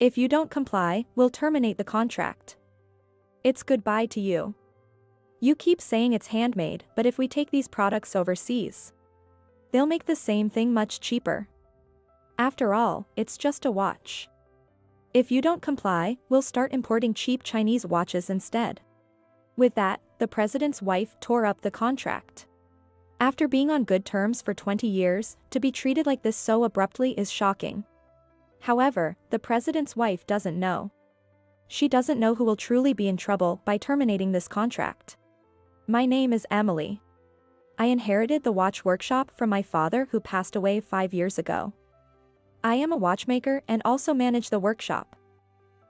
If you don't comply, we'll terminate the contract. It's goodbye to you. You keep saying it's handmade, but if we take these products overseas, they'll make the same thing much cheaper. After all, it's just a watch. If you don't comply, we'll start importing cheap Chinese watches instead. With that, the president's wife tore up the contract. After being on good terms for 20 years, to be treated like this so abruptly is shocking. However, the president's wife doesn't know. She doesn't know who will truly be in trouble by terminating this contract. My name is Emily. I inherited the watch workshop from my father who passed away 5 years ago. I am a watchmaker and also manage the workshop.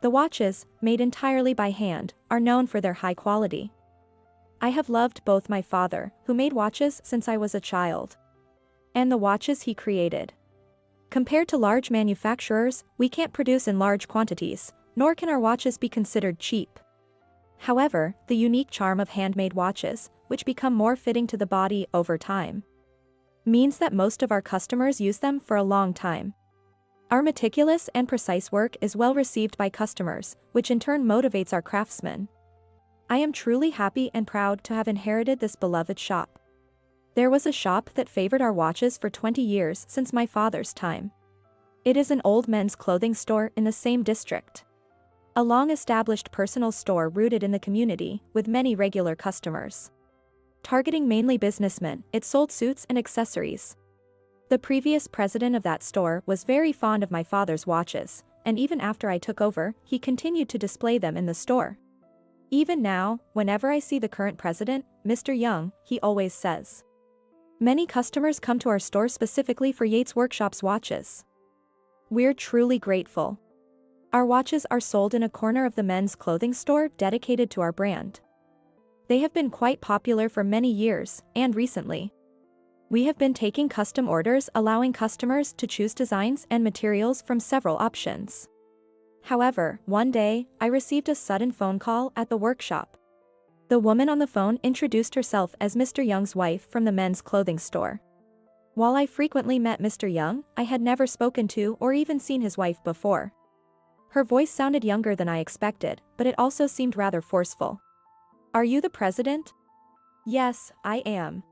The watches, made entirely by hand, are known for their high quality. I have loved both my father, who made watches since I was a child, and the watches he created. Compared to large manufacturers, we can't produce in large quantities, nor can our watches be considered cheap. However, the unique charm of handmade watches, which become more fitting to the body over time, means that most of our customers use them for a long time. Our meticulous and precise work is well received by customers, which in turn motivates our craftsmen. I am truly happy and proud to have inherited this beloved shop. There was a shop that favored our watches for 20 years since my father's time. It is an old men's clothing store in the same district. A long-established personal store rooted in the community, with many regular customers. Targeting mainly businessmen, it sold suits and accessories. The previous president of that store was very fond of my father's watches, and even after I took over, he continued to display them in the store. Even now, whenever I see the current president, Mr. Young, he always says, "Many customers come to our store specifically for Yates Workshop's watches." We're truly grateful. Our watches are sold in a corner of the men's clothing store dedicated to our brand. They have been quite popular for many years, and recently, we have been taking custom orders allowing customers to choose designs and materials from several options. However, one day, I received a sudden phone call at the workshop. The woman on the phone introduced herself as Mr. Young's wife from the men's clothing store. While I frequently met Mr. Young, I had never spoken to or even seen his wife before. Her voice sounded younger than I expected, but it also seemed rather forceful. "Are you the president?" "Yes, I am.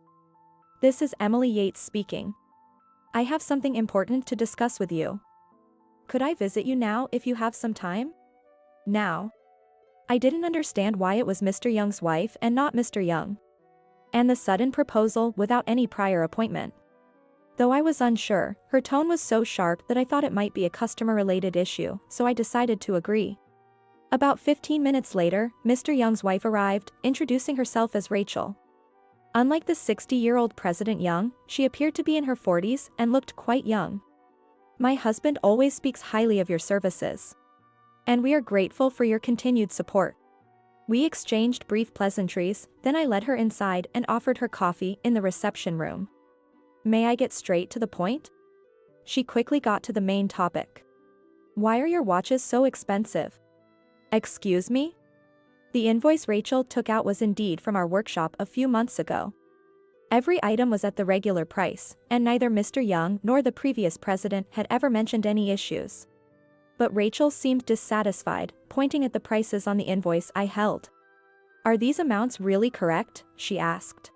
This is Emily Yates speaking. I have something important to discuss with you. Could I visit you now if you have some time?" Now. I didn't understand why it was Mr. Young's wife and not Mr. Young. And the sudden proposal without any prior appointment. Though I was unsure, her tone was so sharp that I thought it might be a customer-related issue, so I decided to agree. About 15 minutes later, Mr. Young's wife arrived, introducing herself as Rachel. Unlike the 60-year-old President Young, she appeared to be in her 40s and looked quite young. "My husband always speaks highly of your services. And we are grateful for your continued support." We exchanged brief pleasantries, then I led her inside and offered her coffee in the reception room. "May I get straight to the point?" She quickly got to the main topic. "Why are your watches so expensive?" "Excuse me?" The invoice Rachel took out was indeed from our workshop a few months ago. Every item was at the regular price, and neither Mr. Young nor the previous president had ever mentioned any issues. But Rachel seemed dissatisfied, pointing at the prices on the invoice I held. "Are these amounts really correct?" she asked.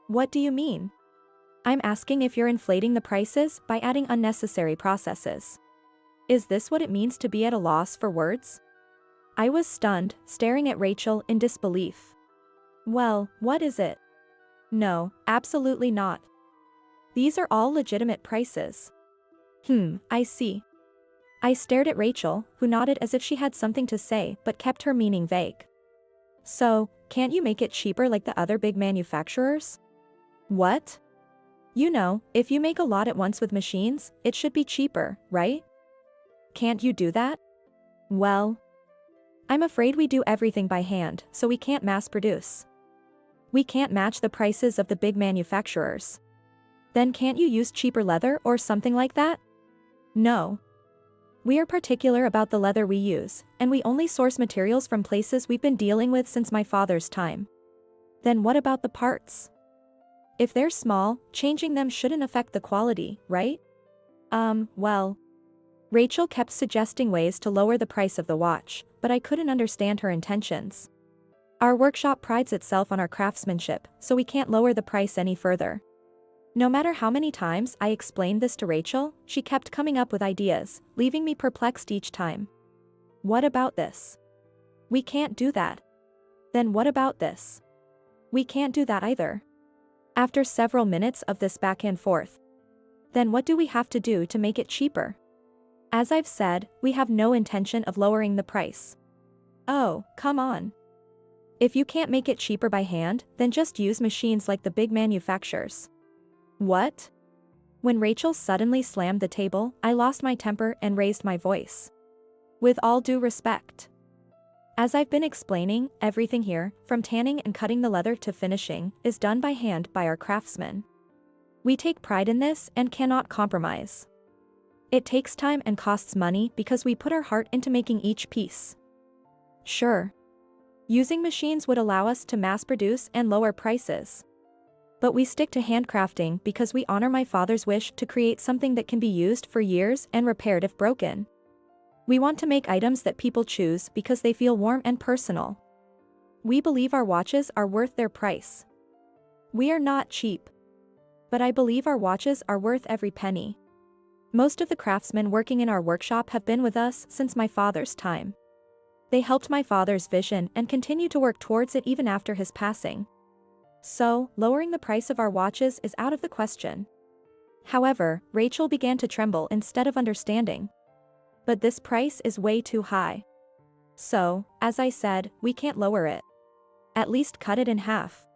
"What do you mean?" "I'm asking if you're inflating the prices by adding unnecessary processes. Is this what it means to be at a loss for words?" I was stunned, staring at Rachel in disbelief. "Well, what is it?" "No, absolutely not. These are all legitimate prices." I see." I stared at Rachel, who nodded as if she had something to say but kept her meaning vague. "So, can't you make it cheaper like the other big manufacturers?" "What?" "You know, if you make a lot at once with machines, it should be cheaper, right? Can't you do that?" "Well, I'm afraid we do everything by hand, so we can't mass produce. We can't match the prices of the big manufacturers." "Then can't you use cheaper leather or something like that?" "No. We are particular about the leather we use, and we only source materials from places we've been dealing with since my father's time." "Then what about the parts?" "If they're small, changing them shouldn't affect the quality, right?" Well. Rachel kept suggesting ways to lower the price of the watch, but I couldn't understand her intentions. Our workshop prides itself on our craftsmanship, so we can't lower the price any further. No matter how many times I explained this to Rachel, she kept coming up with ideas, leaving me perplexed each time. What about this? We can't do that. Then what about this? We can't do that either. After several minutes of this back and forth. Then what do we have to do to make it cheaper? As I've said, we have no intention of lowering the price. Oh, come on. If you can't make it cheaper by hand, then just use machines like the big manufacturers. What? When Rachel suddenly slammed the table, I lost my temper and raised my voice. With all due respect. As I've been explaining, everything here, from tanning and cutting the leather to finishing, is done by hand by our craftsmen. We take pride in this and cannot compromise. It takes time and costs money because we put our heart into making each piece. Sure. Using machines would allow us to mass produce and lower prices. But we stick to handcrafting because we honor my father's wish to create something that can be used for years and repaired if broken. We want to make items that people choose because they feel warm and personal. We believe our watches are worth their price. We are not cheap. But I believe our watches are worth every penny. Most of the craftsmen working in our workshop have been with us since my father's time. They helped my father's vision and continue to work towards it even after his passing. So, lowering the price of our watches is out of the question. However, Rachel began to tremble instead of understanding. But this price is way too high. So, as I said, we can't lower it. At least cut it in half.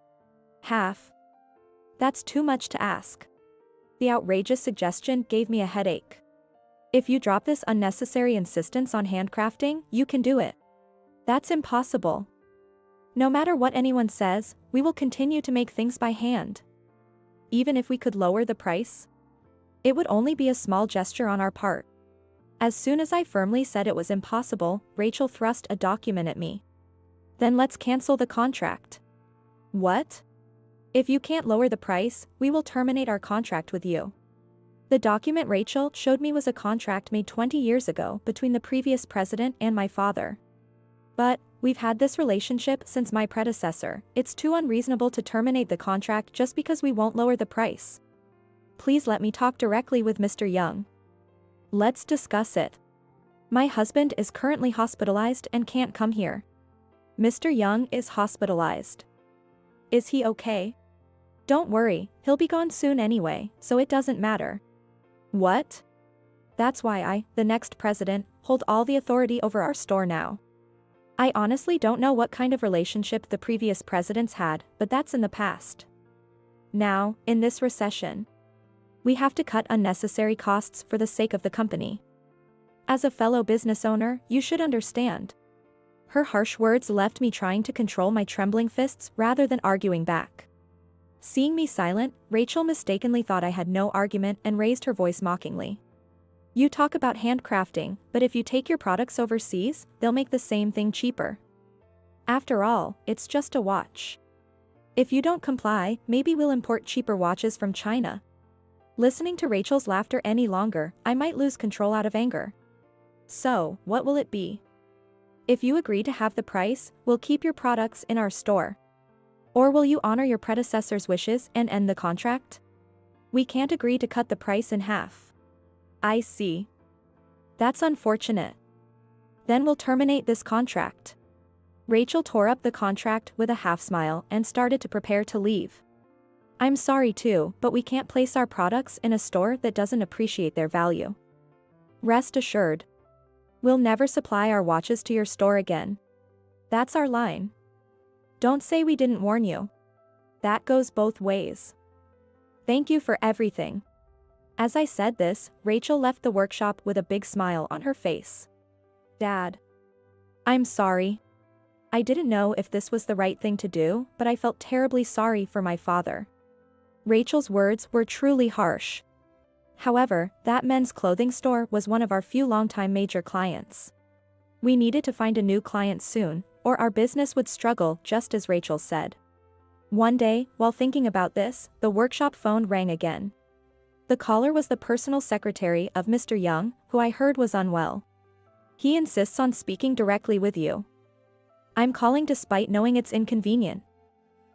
Half? That's too much to ask. The outrageous suggestion gave me a headache. If you drop this unnecessary insistence on handcrafting, you can do it. That's impossible. No matter what anyone says, we will continue to make things by hand. Even if we could lower the price, it would only be a small gesture on our part. As soon as I firmly said it was impossible, Rachel thrust a document at me. Then let's cancel the contract. What? If you can't lower the price, we will terminate our contract with you. The document Rachel showed me was a contract made 20 years ago between the previous president and my father. But, we've had this relationship since my predecessor. It's too unreasonable to terminate the contract just because we won't lower the price. Please let me talk directly with Mr. Young. Let's discuss it. My husband is currently hospitalized and can't come here. Mr. Young is hospitalized. Is he okay? Don't worry, he'll be gone soon anyway, so it doesn't matter. What? That's why I, the next president, hold all the authority over our store now. I honestly don't know what kind of relationship the previous presidents had, but that's in the past. Now, in this recession, we have to cut unnecessary costs for the sake of the company. As a fellow business owner, you should understand. Her harsh words left me trying to control my trembling fists rather than arguing back. Seeing me silent, Rachel mistakenly thought I had no argument and raised her voice mockingly. You talk about handcrafting, but if you take your products overseas, they'll make the same thing cheaper. After all, it's just a watch. If you don't comply, maybe we'll import cheaper watches from China. Listening to Rachel's laughter any longer, I might lose control out of anger. So, what will it be? If you agree to have the price, we'll keep your products in our store. Or will you honor your predecessor's wishes and end the contract? We can't agree to cut the price in half. I see. That's unfortunate. Then we'll terminate this contract. Rachel tore up the contract with a half smile and started to prepare to leave. I'm sorry too, but we can't place our products in a store that doesn't appreciate their value. Rest assured. We'll never supply our watches to your store again. That's our line. Don't say we didn't warn you. That goes both ways. Thank you for everything. As I said this, Rachel left the workshop with a big smile on her face. Dad. I'm sorry. I didn't know if this was the right thing to do, but I felt terribly sorry for my father. Rachel's words were truly harsh. However, that men's clothing store was one of our few longtime major clients. We needed to find a new client soon, or our business would struggle, just as Rachel said. One day, while thinking about this, the workshop phone rang again. The caller was the personal secretary of Mr. Young, who I heard was unwell. He insists on speaking directly with you. I'm calling despite knowing it's inconvenient.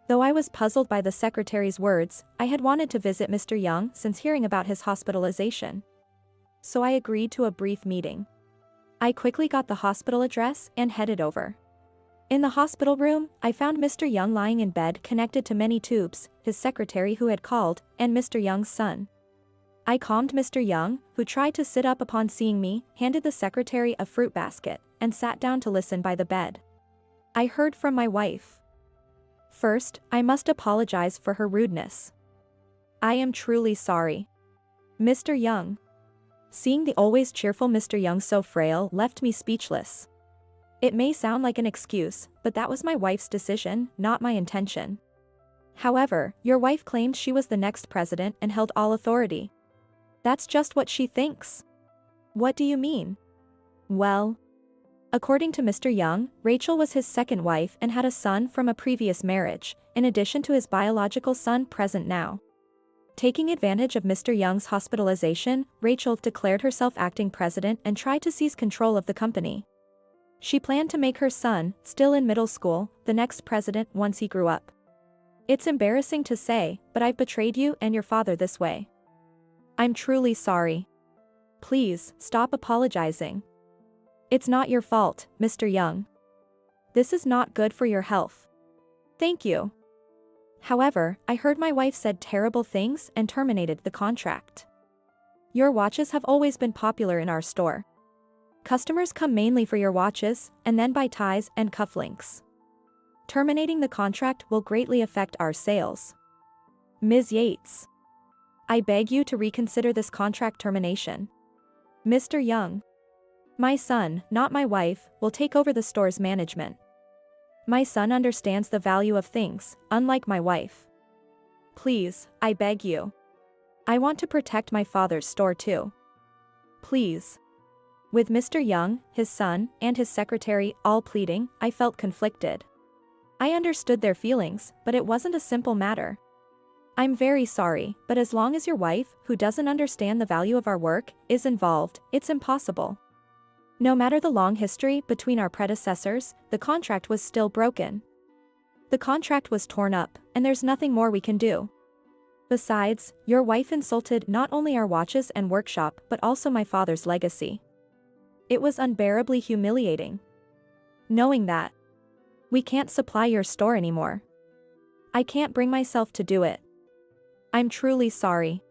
Though I was puzzled by the secretary's words, I had wanted to visit Mr. Young since hearing about his hospitalization. So I agreed to a brief meeting. I quickly got the hospital address and headed over. In the hospital room, I found Mr. Young lying in bed connected to many tubes, his secretary who had called, and Mr. Young's son. I calmed Mr. Young, who tried to sit up upon seeing me, handed the secretary a fruit basket, and sat down to listen by the bed. I heard from my wife. First, I must apologize for her rudeness. I am truly sorry. Mr. Young. Seeing the always cheerful Mr. Young so frail left me speechless. It may sound like an excuse, but that was my wife's decision, not my intention. However, your wife claimed she was the next president and held all authority. That's just what she thinks. What do you mean? Well, according to Mr. Young, Rachel was his second wife and had a son from a previous marriage, in addition to his biological son present now. Taking advantage of Mr. Young's hospitalization, Rachel declared herself acting president and tried to seize control of the company. She planned to make her son, still in middle school, the next president once he grew up. It's embarrassing to say, but I've betrayed you and your father this way. I'm truly sorry. Please, stop apologizing. It's not your fault, Mr. Young. This is not good for your health. Thank you. However, I heard my wife said terrible things and terminated the contract. Your watches have always been popular in our store. Customers come mainly for your watches, and then buy ties and cufflinks. Terminating the contract will greatly affect our sales. Ms. Yates. I beg you to reconsider this contract termination. Mr. Young. My son, not my wife, will take over the store's management. My son understands the value of things, unlike my wife. Please, I beg you. I want to protect my father's store too. Please. With Mr. Young, his son, and his secretary all pleading, I felt conflicted. I understood their feelings, but it wasn't a simple matter. I'm very sorry, but as long as your wife, who doesn't understand the value of our work, is involved, it's impossible. No matter the long history between our predecessors, the contract was still broken. The contract was torn up, and there's nothing more we can do. Besides, your wife insulted not only our watches and workshop but also my father's legacy. It was unbearably humiliating. Knowing that, we can't supply your store anymore. I can't bring myself to do it. I'm truly sorry.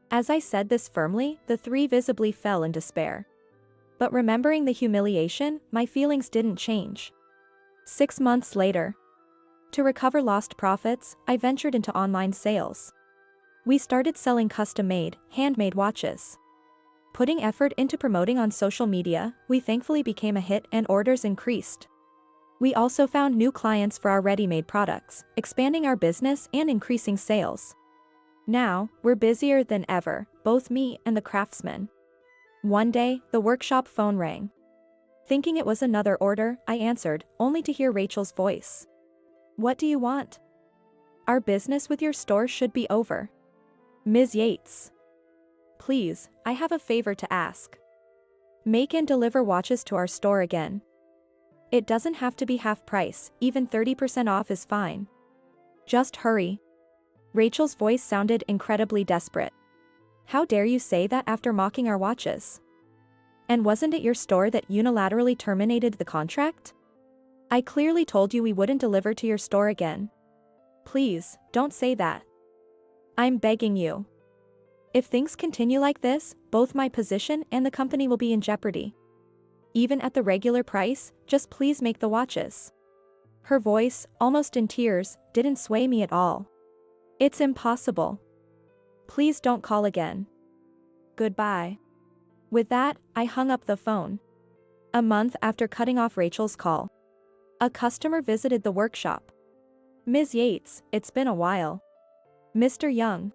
As I said this firmly, the three visibly fell in despair. But remembering the humiliation, my feelings didn't change. 6 months later, to recover lost profits, I ventured into online sales. We started selling custom-made, handmade watches. Putting effort into promoting on social media, we thankfully became a hit and orders increased. We also found new clients for our ready-made products, expanding our business and increasing sales. Now, we're busier than ever, both me and the craftsman. One day, the workshop phone rang. Thinking it was another order, I answered, only to hear Rachel's voice. What do you want? Our business with your store should be over. Ms. Yates. Please, I have a favor to ask. Make and deliver watches to our store again. It doesn't have to be half price, even 30% off is fine. Just hurry. Rachel's voice sounded incredibly desperate. How dare you say that after mocking our watches? And wasn't it your store that unilaterally terminated the contract? I clearly told you we wouldn't deliver to your store again. Please, don't say that. I'm begging you. If things continue like this, both my position and the company will be in jeopardy. Even at the regular price, just please make the watches. Her voice, almost in tears, didn't sway me at all. It's impossible. Please don't call again. Goodbye. With that, I hung up the phone. A month after cutting off Rachel's call, a customer visited the workshop. Ms. Yates, it's been a while. Mr. Young.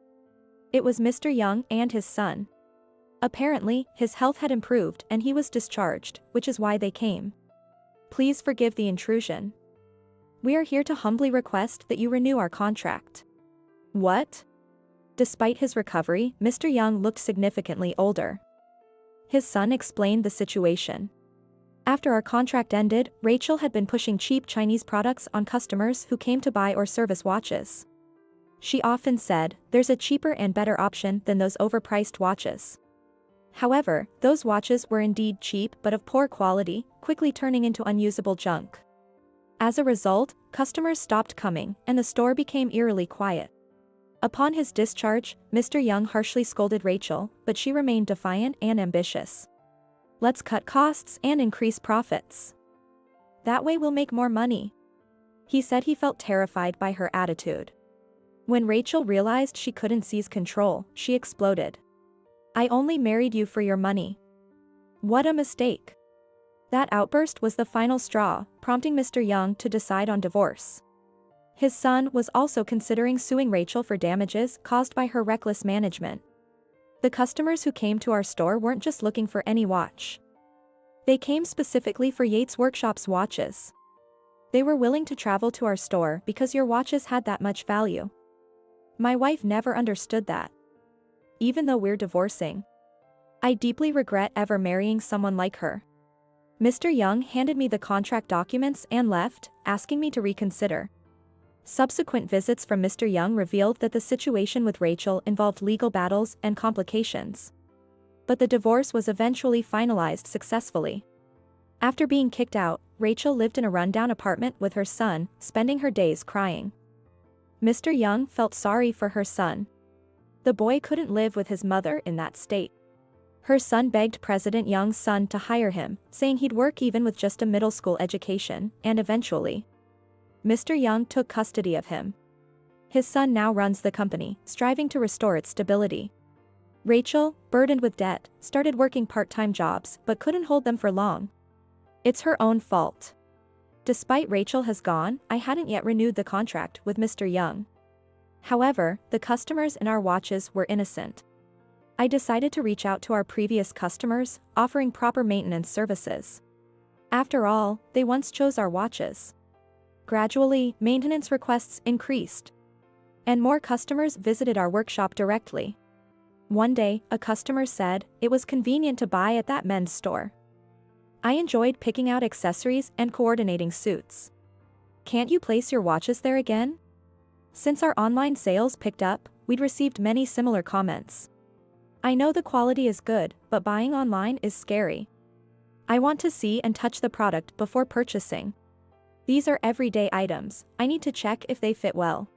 It was Mr. Young and his son. Apparently, his health had improved and he was discharged, which is why they came. Please forgive the intrusion. We are here to humbly request that you renew our contract. What? Despite his recovery, Mr. Young looked significantly older. His son explained the situation. After our contract ended, Rachel had been pushing cheap Chinese products on customers who came to buy or service watches. She often said, "There's a cheaper and better option than those overpriced watches." However, those watches were indeed cheap but of poor quality, quickly turning into unusable junk. As a result, customers stopped coming, and the store became eerily quiet. Upon his discharge, Mr. Young harshly scolded Rachel, but she remained defiant and ambitious. "Let's cut costs and increase profits. That way we'll make more money." He said he felt terrified by her attitude. When Rachel realized she couldn't seize control, she exploded. "I only married you for your money. What a mistake." That outburst was the final straw, prompting Mr. Young to decide on divorce. His son was also considering suing Rachel for damages caused by her reckless management. The customers who came to our store weren't just looking for any watch. They came specifically for Yates Workshop's watches. They were willing to travel to our store because your watches had that much value. My wife never understood that. Even though we're divorcing, I deeply regret ever marrying someone like her. Mr. Young handed me the contract documents and left, asking me to reconsider. Subsequent visits from Mr. Young revealed that the situation with Rachel involved legal battles and complications. But the divorce was eventually finalized successfully. After being kicked out, Rachel lived in a rundown apartment with her son, spending her days crying. Mr. Young felt sorry for her son. The boy couldn't live with his mother in that state. Her son begged President Young's son to hire him, saying he'd work even with just a middle school education, and eventually, Mr. Young took custody of him. His son now runs the company, striving to restore its stability. Rachel, burdened with debt, started working part-time jobs but couldn't hold them for long. It's her own fault. Despite Rachel has gone, I hadn't yet renewed the contract with Mr. Young. However, the customers in our watches were innocent. I decided to reach out to our previous customers, offering proper maintenance services. After all, they once chose our watches. Gradually, maintenance requests increased, and more customers visited our workshop directly. One day, a customer said it was convenient to buy at that men's store. I enjoyed picking out accessories and coordinating suits. "Can't you place your watches there again?" Since our online sales picked up, we'd received many similar comments. "I know the quality is good, but buying online is scary. I want to see and touch the product before purchasing. These are everyday items, I need to check if they fit well.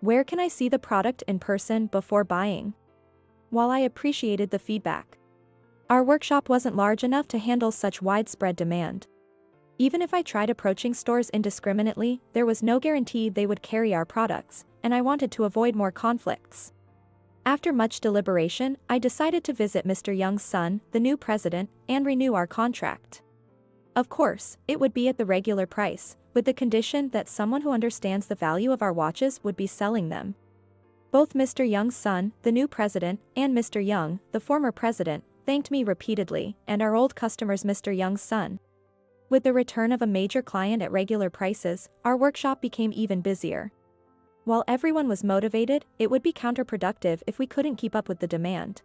Where can I see the product in person before buying?" While I appreciated the feedback, our workshop wasn't large enough to handle such widespread demand. Even if I tried approaching stores indiscriminately, there was no guarantee they would carry our products, and I wanted to avoid more conflicts. After much deliberation, I decided to visit Mr. Young's son, the new president, and renew our contract. Of course, it would be at the regular price, with the condition that someone who understands the value of our watches would be selling them. Both Mr. Young's son, the new president, and Mr. Young, the former president, thanked me repeatedly, and our old customers Mr. Young's son. With the return of a major client at regular prices, our workshop became even busier. While everyone was motivated, it would be counterproductive if we couldn't keep up with the demand.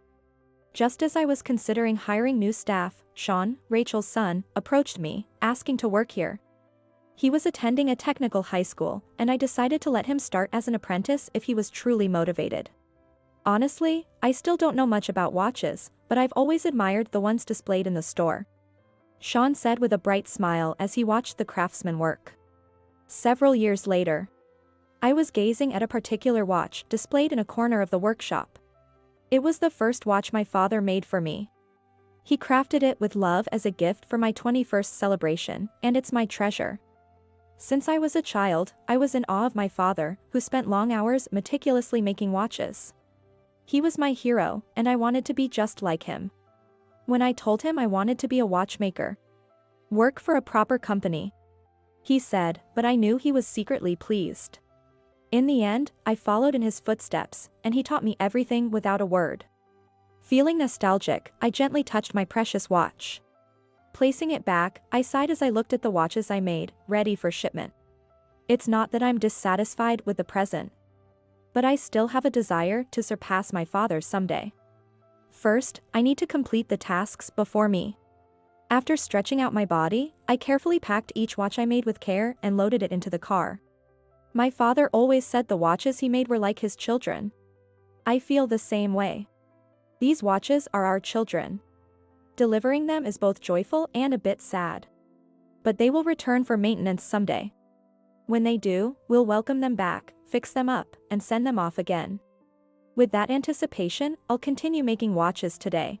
Just as I was considering hiring new staff, Sean, Rachel's son, approached me, asking to work here. He was attending a technical high school, and I decided to let him start as an apprentice if he was truly motivated. Honestly, I still don't know much about watches, but I've always admired the ones displayed in the store. Sean said with a bright smile as he watched the craftsman work. Several years later, I was gazing at a particular watch displayed in a corner of the workshop. It was the first watch my father made for me. He crafted it with love as a gift for my 21st celebration, and it's my treasure. Since I was a child, I was in awe of my father, who spent long hours meticulously making watches. He was my hero, and I wanted to be just like him. When I told him I wanted to be a watchmaker, work for a proper company, he said, but I knew he was secretly pleased. In the end, I followed in his footsteps, and he taught me everything without a word. Feeling nostalgic, I gently touched my precious watch. Placing it back, I sighed as I looked at the watches I made, ready for shipment. It's not that I'm dissatisfied with the present, But I still have a desire to surpass my father someday. First, I need to complete the tasks before me. After stretching out my body, I carefully packed each watch I made with care and loaded it into the car. My father always said the watches he made were like his children. I feel the same way. These watches are our children. Delivering them is both joyful and a bit sad. But they will return for maintenance someday. When they do, we'll welcome them back, fix them up, and send them off again. With that anticipation, I'll continue making watches today.